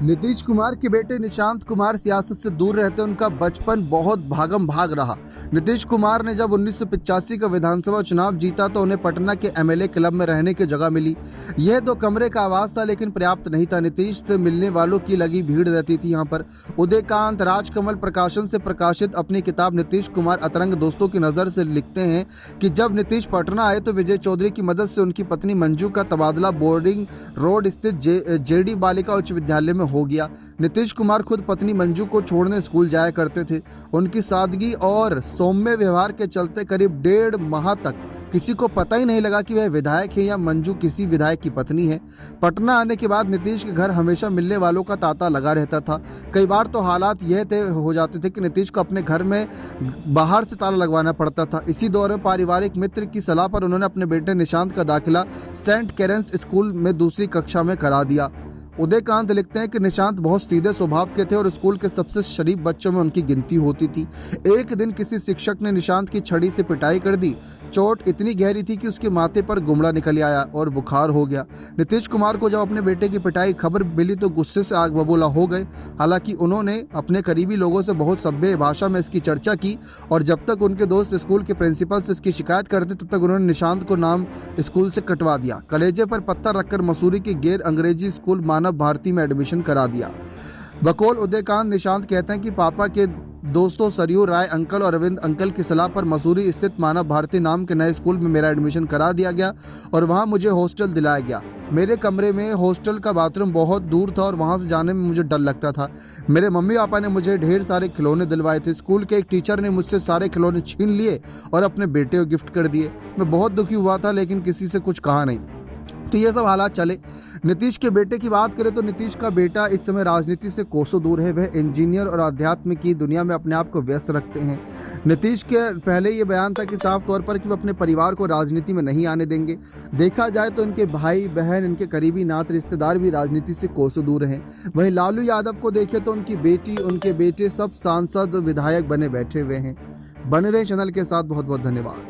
नीतीश कुमार के बेटे निशांत कुमार सियासत से दूर रहते उनका बचपन बहुत भागम भाग रहा। नीतीश कुमार ने जब 1985 का विधानसभा चुनाव जीता तो उन्हें पटना के एमएलए क्लब में रहने की जगह मिली। यह 2 कमरे का आवास था, लेकिन पर्याप्त नहीं था। नीतीश से मिलने वालों की लगी भीड़ रहती थी यहाँ पर। उदयकांत राजकमल प्रकाशन से प्रकाशित अपनी किताब नीतीश कुमार अतरंग दोस्तों की नज़र से लिखते हैं कि जब नीतीश पटना आए तो विजय चौधरी की मदद से उनकी पत्नी मंजू का तबादला बोर्डिंग रोड स्थित जेडी बालिका उच्च विद्यालय में हो गया। नीतीश कुमार खुद पत्नी मंजू को छोड़ने स्कूल जाया करते थे। उनकी सादगी और सौम्य व्यवहार के चलते करीब 1.5 माह तक किसी को पता ही नहीं लगा कि वह विधायक है या मंजू किसी विधायक की पत्नी है। पटना आने के बाद नीतीश के घर हमेशा मिलने वालों का तांता लगा रहता था। कई बार तो हालात यह तय हो जाते थे कि नीतीश को अपने घर में बाहर से ताला लगवाना पड़ता था। इसी दौर में पारिवारिक मित्र की सलाह पर उन्होंने अपने बेटे निशांत का दाखिला सेंट कैरेंस स्कूल में 2री कक्षा में करा दिया। उदयकांत लिखते हैं कि निशांत बहुत सीधे स्वभाव के थे और स्कूल के सबसे शरीफ बच्चों में उनकी गिनती होती थी। एक दिन किसी शिक्षक ने निशांत की छड़ी से पिटाई कर दी। चोट इतनी गहरी थी कि उसके माथे पर गुमड़ा निकल आया और बुखार हो गया। नीतीश कुमार को जब अपने बेटे की पिटाई खबर मिली तो गुस्से से आग बबूला हो गए। हालांकि उन्होंने अपने करीबी लोगों से बहुत सभ्य भाषा में इसकी चर्चा की और जब तक उनके दोस्त स्कूल के प्रिंसिपल से इसकी शिकायत करते तब तक उन्होंने निशांत को नाम स्कूल से कटवा दिया। कलेजे पर पत्थर रखकर मसूरी के गैर अंग्रेजी स्कूल मानव भारती में एडमिशन करा दिया। बकौल उदयकांत निशांत कहते हैं कि पापा के दोस्तों सरयू राय अंकल और अरविंद अंकल की सलाह पर मसूरी स्थित मानव भारती नाम के नए स्कूल में मेरा एडमिशन करा दिया गया और वहां मुझे हॉस्टल दिलाया गया। मेरे कमरे में हॉस्टल का बाथरूम बहुत दूर था और वहां से जाने में मुझे डर लगता था। मेरे मम्मी पापा ने मुझे ढेर सारे खिलौने दिलवाए थे। स्कूल के एक टीचर ने मुझसे सारे खिलौने छीन लिए और अपने बेटे को गिफ्ट कर दिए। मैं बहुत दुखी हुआ था, लेकिन किसी से कुछ कहा नहीं। तो ये सब हालात चले। नीतीश के बेटे की बात करें तो नीतीश का बेटा इस समय राजनीति से कोसों दूर है। वह इंजीनियर और अध्यात्म की दुनिया में अपने आप को व्यस्त रखते हैं। नीतीश के पहले ये बयान था कि साफ तौर पर कि वो अपने परिवार को राजनीति में नहीं आने देंगे। देखा जाए तो इनके भाई बहन, इनके करीबी नात रिश्तेदार भी राजनीति से कोसों दूर हैं। वहीं लालू यादव को देखें तो उनकी बेटी, उनके बेटे सब सांसद विधायक बने बैठे हुए हैं। बने रहे चैनल के साथ। बहुत बहुत धन्यवाद।